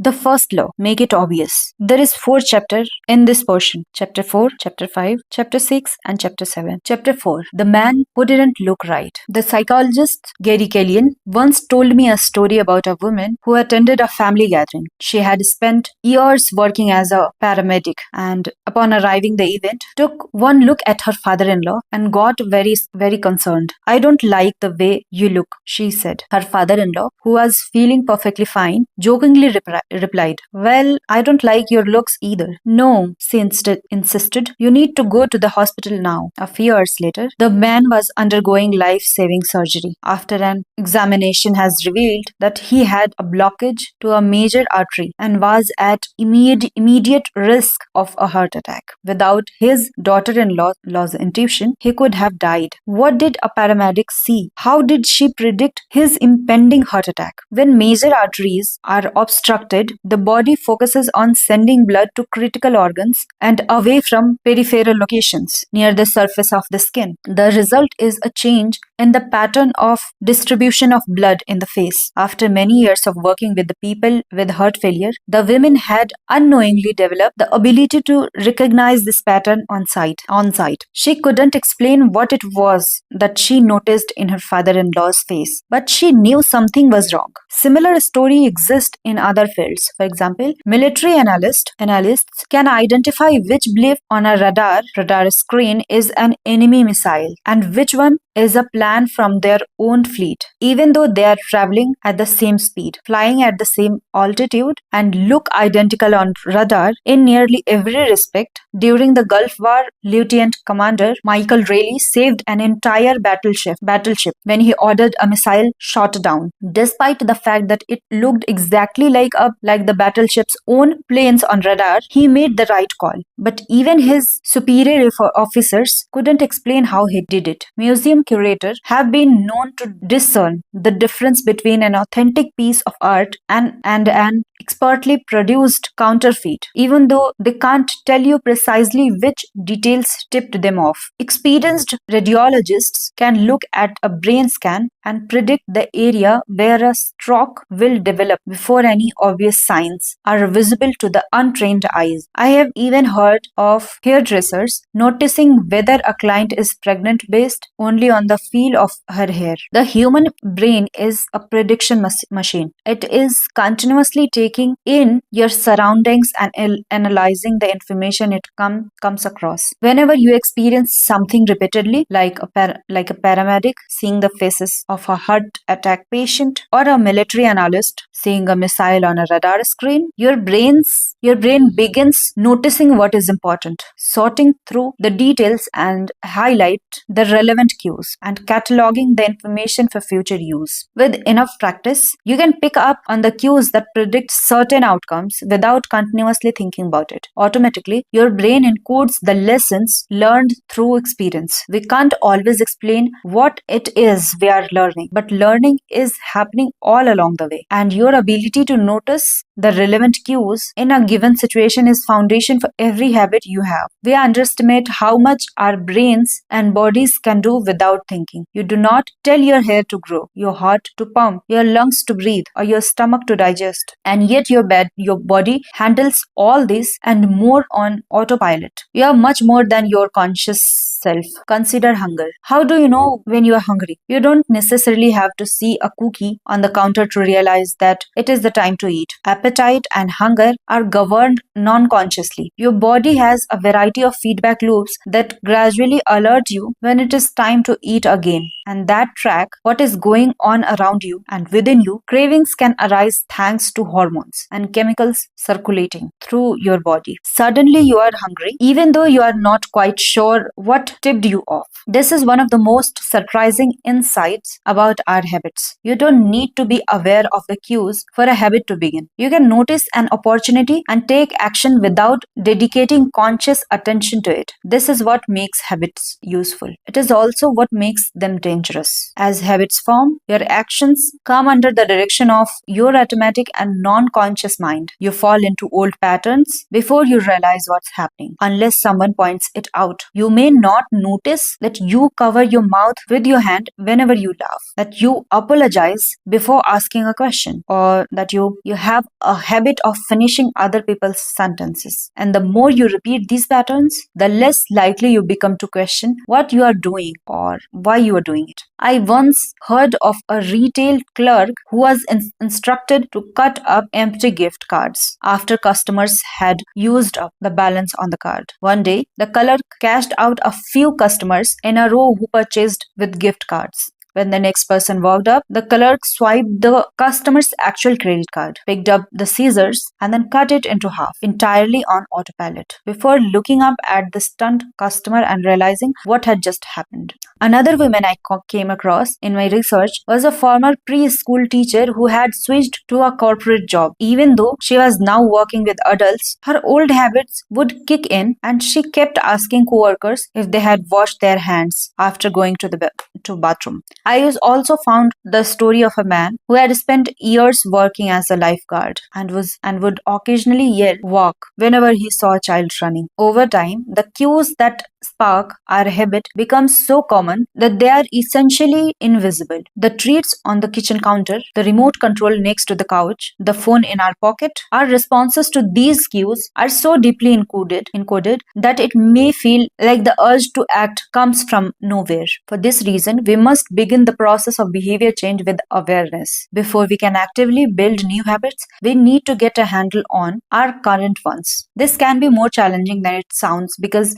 The first law, make it obvious. There is 4 chapters in this portion. Chapter 4, Chapter 5, Chapter 6 and Chapter 7. Chapter 4, the man who didn't look right. The psychologist Gary Kellyan once told me a story about a woman who attended a family gathering. She had spent years working as a paramedic and upon arriving the event, took one look at her father-in-law and got very concerned. I don't like the way you look, she said. Her father-in-law, who was feeling perfectly fine, jokingly replied, well, I don't like your looks either. No, she insisted. You need to go to the hospital now. A few hours later, the man was undergoing life-saving surgery. After an examination has revealed that he had a blockage to a major artery and was at immediate risk of a heart attack. Without his daughter-in-law's intuition, he could have died. What did a paramedic see? How did she predict his impending heart attack? When major arteries are obstructed, the body focuses on sending blood to critical organs and away from peripheral locations near the surface of the skin. The result is a change in the pattern of distribution of blood in the face. After many years of working with the people with heart failure, the women had unknowingly developed the ability to recognize this pattern on sight. She couldn't explain what it was that she noticed in her father-in-law's face, but she knew something was wrong. Similar story exists in other fields. For example, military analysts can identify which blip on a radar screen is an enemy missile and which one is a plan from their own fleet, even though they are traveling at the same speed, flying at the same altitude, and look identical on radar in nearly every respect. During the Gulf War, Lieutenant Commander Michael Rayleigh saved an entire battleship when he ordered a missile shot down. Despite the fact that it looked exactly like the battleship's own planes on radar, he made the right call. But even his superior officers couldn't explain how he did it. Museum curators have been known to discern the difference between an authentic piece of art and an expertly produced counterfeit, even though they can't tell you precisely which details tipped them off. Experienced radiologists can look at a brain scan and predict the area where a stroke will develop before any obvious signs are visible to the untrained eyes. I have even heard of hairdressers noticing whether a client is pregnant based only on the feel of her hair. The human brain is a prediction machine. It is continuously taking in your surroundings and analyzing the information it comes across. Whenever you experience something repeatedly, like a paramedic seeing the faces of a heart attack patient or a military analyst seeing a missile on a radar screen, your brain begins noticing what is important, sorting through the details and highlight the relevant cues, and cataloging the information for future use. With enough practice, you can pick up on the cues that predict certain outcomes without continuously thinking about it. Automatically, your brain encodes the lessons learned through experience. We can't always explain what it is we are learning, but learning is happening all along the way, and your ability to notice the relevant cues in a given situation is foundation for every habit you have. We underestimate how much our brains and bodies can do without thinking. You do not tell your hair to grow, your heart to pump, your lungs to breathe, or your stomach to digest, and yet your body handles all this and more on autopilot. You are much more than your conscious self. Consider hunger. How do you know when you are hungry? You don't necessarily have to see a cookie on the counter to realize that it is the time to eat. Appetite and hunger are governed non-consciously. Your body has a variety of feedback loops that gradually alert you when it is time to eat again, and that track what is going on around you and within you. Cravings can arise thanks to hormones and chemicals circulating through your body. Suddenly you are hungry even though you are not quite sure what tipped you off. This is one of the most surprising insights about our habits. You don't need to be aware of the cues for a habit to begin. You can notice an opportunity and take action without dedicating conscious attention to it. This is what makes habits useful. It is also what makes them dangerous. As habits form, your actions come under the direction of your automatic and non-conscious mind. You fall into old patterns before you realize what's happening, unless someone points it out. You may not notice that you cover your mouth with your hand whenever you laugh, that you apologize before asking a question, or that you have a habit of finishing other people's sentences. And the more you repeat these patterns, the less likely you become to question what you are doing or why you are doing it. I once heard of a retail clerk who was instructed to cut up empty gift cards after customers had used up the balance on the card. One day, the clerk cashed out a few customers in a row who purchased with gift cards. When the next person walked up, the clerk swiped the customer's actual credit card, picked up the scissors, and then cut it into half, entirely on autopilot, before looking up at the stunned customer and realizing what had just happened. Another woman I came across in my research was a former preschool teacher who had switched to a corporate job. Even though she was now working with adults, her old habits would kick in, and she kept asking coworkers if they had washed their hands after going to the bathroom. I also found the story of a man who had spent years working as a lifeguard and would occasionally yell "walk" whenever he saw a child running. Over time, the cues that spark our habit become so common that they are essentially invisible. The treats on the kitchen counter, the remote control next to the couch, the phone in our pocket, our responses to these cues are so deeply encoded that it may feel like the urge to act comes from nowhere. For this reason, we must begin the process of behavior change with awareness. Before we can actively build new habits, we need to get a handle on our current ones. This can be more challenging than it sounds because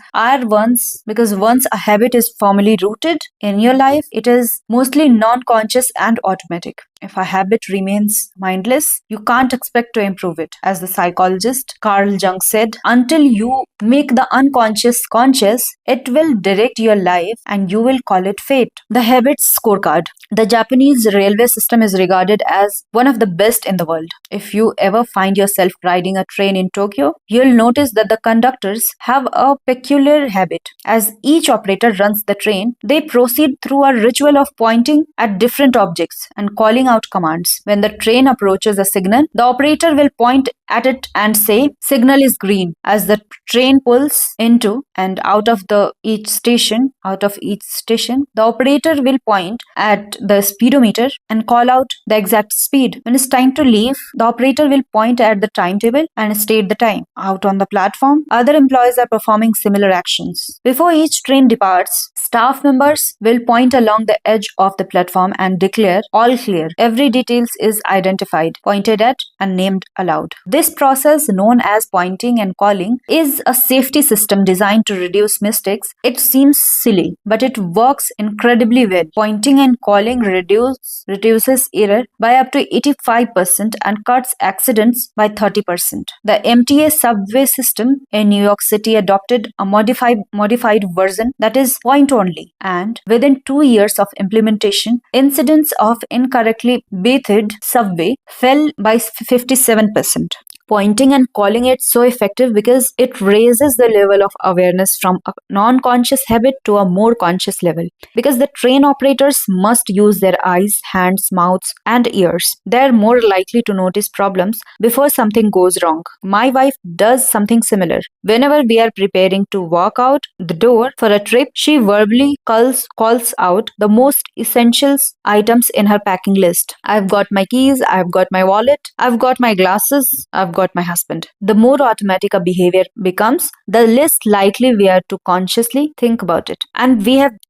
once a habit is firmly rooted in your life, it is mostly non-conscious and automatic. If a habit remains mindless, you can't expect to improve it. As the psychologist Carl Jung said, until you make the unconscious conscious, it will direct your life and you will call it fate. The habits scorecard. The Japanese railway system is regarded as one of the best in the world. If you ever find yourself riding a train in Tokyo, you'll notice that the conductors have a peculiar habit. As each operator runs the train, they proceed through a ritual of pointing at different objects and calling out commands. When the train approaches a signal, the operator will point at it and say, "Signal is green." As the train pulls into and out of each station, the operator will point at the speedometer and call out the exact speed. When it's time to leave, the operator will point at the timetable and state the time. Out on the platform, other employees are performing similar actions. Before each train departs, staff members will point along the edge of the platform and declare "all clear." Every detail is identified, pointed at, and named aloud. This process, known as pointing and calling, is a safety system designed to reduce mistakes. It seems silly, but it works incredibly well. Pointing and calling reduces error by up to 85% and cuts accidents by 30%. The MTA subway system in New York City adopted a modified version that is point only, and within 2 years of implementation, incidents of incorrectly bathed subway fell by 57%. Pointing and calling it so effective because it raises the level of awareness from a non-conscious habit to a more conscious level. Because the train operators must use their eyes, hands, mouths, and ears. They're more likely to notice problems before something goes wrong. My wife does something similar. Whenever we are preparing to walk out the door for a trip, she verbally calls out the most essential items in her packing list. I've got my keys, I've got my wallet, I've got my glasses, I've got my husband. The more automatic a behavior becomes, the less likely we are to consciously think about it. And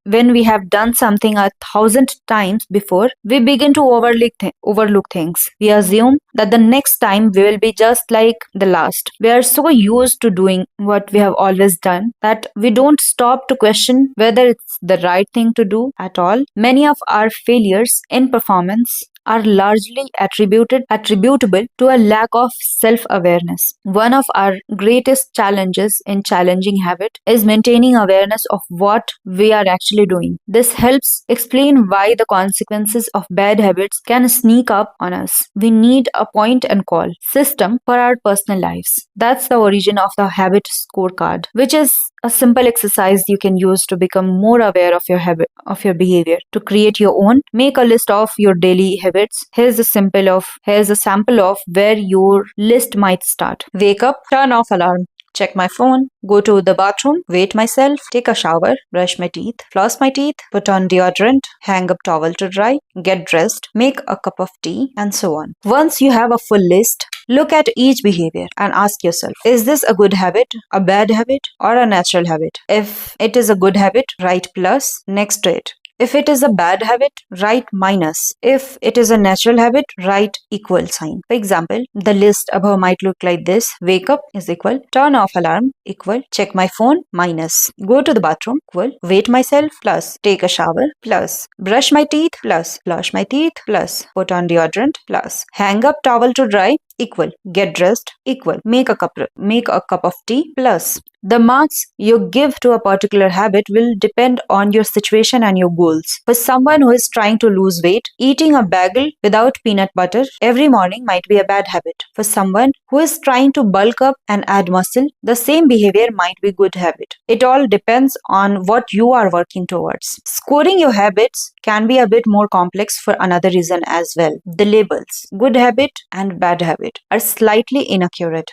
when we have done something 1,000 times before, we begin to overlook things. We assume that the next time we will be just like the last. We are so used to doing what we have always done that we don't stop to question whether it's the right thing to do at all. Many of our failures in performance are largely attributable to a lack of self-awareness. One of our greatest challenges in challenging habit is maintaining awareness of what we are actually doing. This helps explain why the consequences of bad habits can sneak up on us. We need a point and call system for our personal lives. That's the origin of the habit scorecard, which is a simple exercise you can use to become more aware of your behavior. To create your own, make a list of your daily habits. Here's a sample of where your list might start. Wake up, turn off alarm. check my phone, go to the bathroom, wait myself, take a shower, brush my teeth, floss my teeth, put on deodorant, hang up towel to dry, get dressed, make a cup of tea, and so on. Once you have a full list, look at each behavior and ask yourself, is this a good habit, a bad habit, or a natural habit? If it is a good habit, write plus next to it. If it is a bad habit, write minus. If it is a natural habit, write equal sign. For example, the list above might look like this. Wake up is equal, turn off alarm equal, check my phone minus, go to the bathroom equal, wait myself plus, take a shower plus, brush my teeth plus, flush my teeth plus, put on deodorant plus, hang up towel to dry equal, get dressed equal, make a cup of tea plus. The marks you give to a particular habit will depend on your situation and your goals. For someone who is trying to lose weight, eating a bagel without peanut butter every morning might be a bad habit. For someone who is trying to bulk up and add muscle, the same behavior might be a good habit. It all depends on what you are working towards. Scoring your habits can be a bit more complex for another reason as well. The labels, good habit and bad habit, are slightly inaccurate.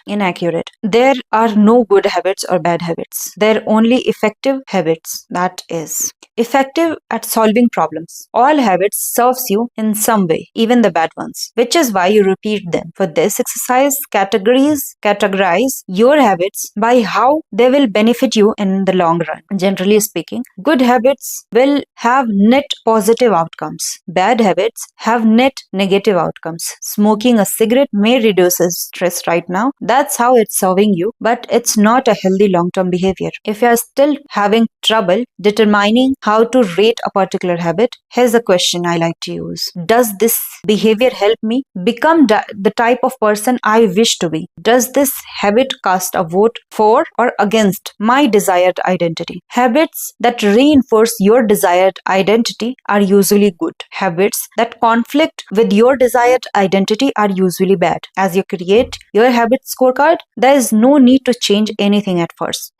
There are no good habits or bad habits. They're only effective habits. That is, effective at solving problems. All habits serves you in some way, even the bad ones, which is why you repeat them. For this exercise, categorize your habits by how they will benefit you in the long run. Generally speaking, good habits will have net positive outcomes. Bad habits have net negative outcomes. Smoking a cigarette may reduce stress right now. That's how it's serving you, but it's not a healthy long-term behavior. If you are still having trouble determining how to rate a particular habit, here's a question I like to use. Does this behavior help me become the type of person I wish to be? Does this habit cast a vote for or against my desired identity? Habits that reinforce your desired identity are usually good. Habits that conflict with your desired identity are usually bad. As you create your habit scorecard, there is no need to change anything at first.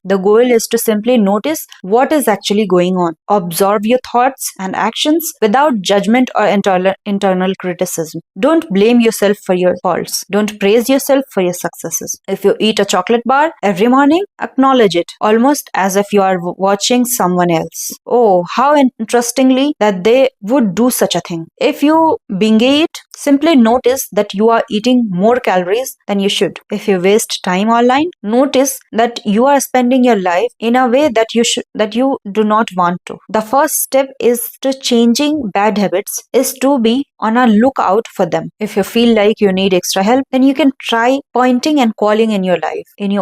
The goal is to simply notice what is actually going on. Observe your thoughts and actions without judgment or internal criticism. Don't blame yourself for your faults. Don't praise yourself for your successes. If you eat a chocolate bar every morning, acknowledge it, almost as if you are watching someone else. Oh, how interestingly that they would do such a thing. If you binge eat, simply notice that you are eating more calories than you should. If you waste time online, notice that you are spending your life in a way that you do not want to. The first step is to changing bad habits is to be on a lookout for them. If you feel like you need extra help, then you can try pointing and calling in your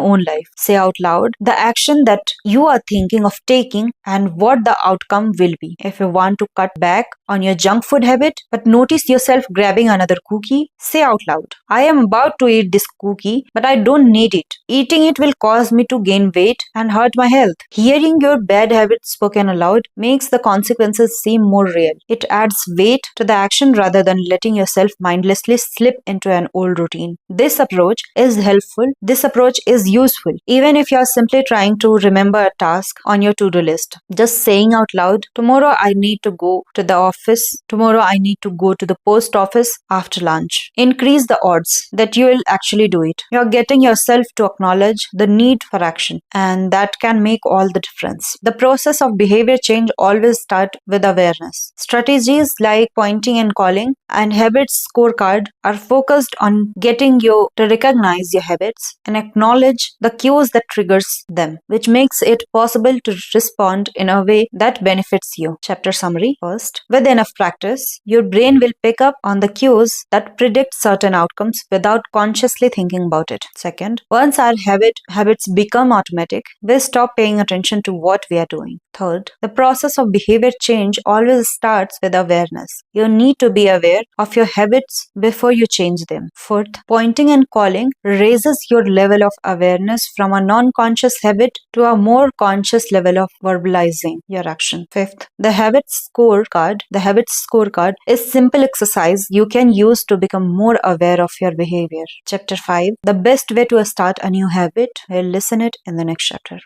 own life. Say out loud the action that you are thinking of taking and what the outcome will be. If you want to cut back on your junk food habit, but notice yourself grabbing another cookie, say out loud, I am about to eat this cookie, but I don't need it. Eating it will cause me to gain weight and hurt my health. Hearing your bad habits spoken aloud makes the consequences seem more real. It adds weight to the action rather than letting yourself mindlessly slip into an old routine. This approach is helpful. This approach is useful, even if you are simply trying to remember a task on your to-do list. Just saying out loud, tomorrow I need to go to the office. Tomorrow I need to go to the post office after lunch. Increase the odds that you will actually do it. You are getting yourself to acknowledge the need for action, and that can make all the difference. The process of behavior change always starts with awareness. Strategies like pointing and calling and habits scorecard are focused on getting you to recognize your habits and acknowledge the cues that triggers them, which makes it possible to respond in a way that benefits you. Chapter summary. First, with enough practice, your brain will pick up on the cues that predict certain outcomes without consciously thinking about it. Second, once our habits become automatic, we stop paying attention to what we are doing. Third, the process of behavior change always starts with awareness. You need to be aware of your habits before you change them. Fourth, pointing and calling raises your level of awareness from a non-conscious habit to a more conscious level of verbalizing your action. Fifth, the habits scorecard is simple exercise you can use to become more aware of your behavior. Chapter 5, the best way to start a new habit. We'll listen it in the next chapter.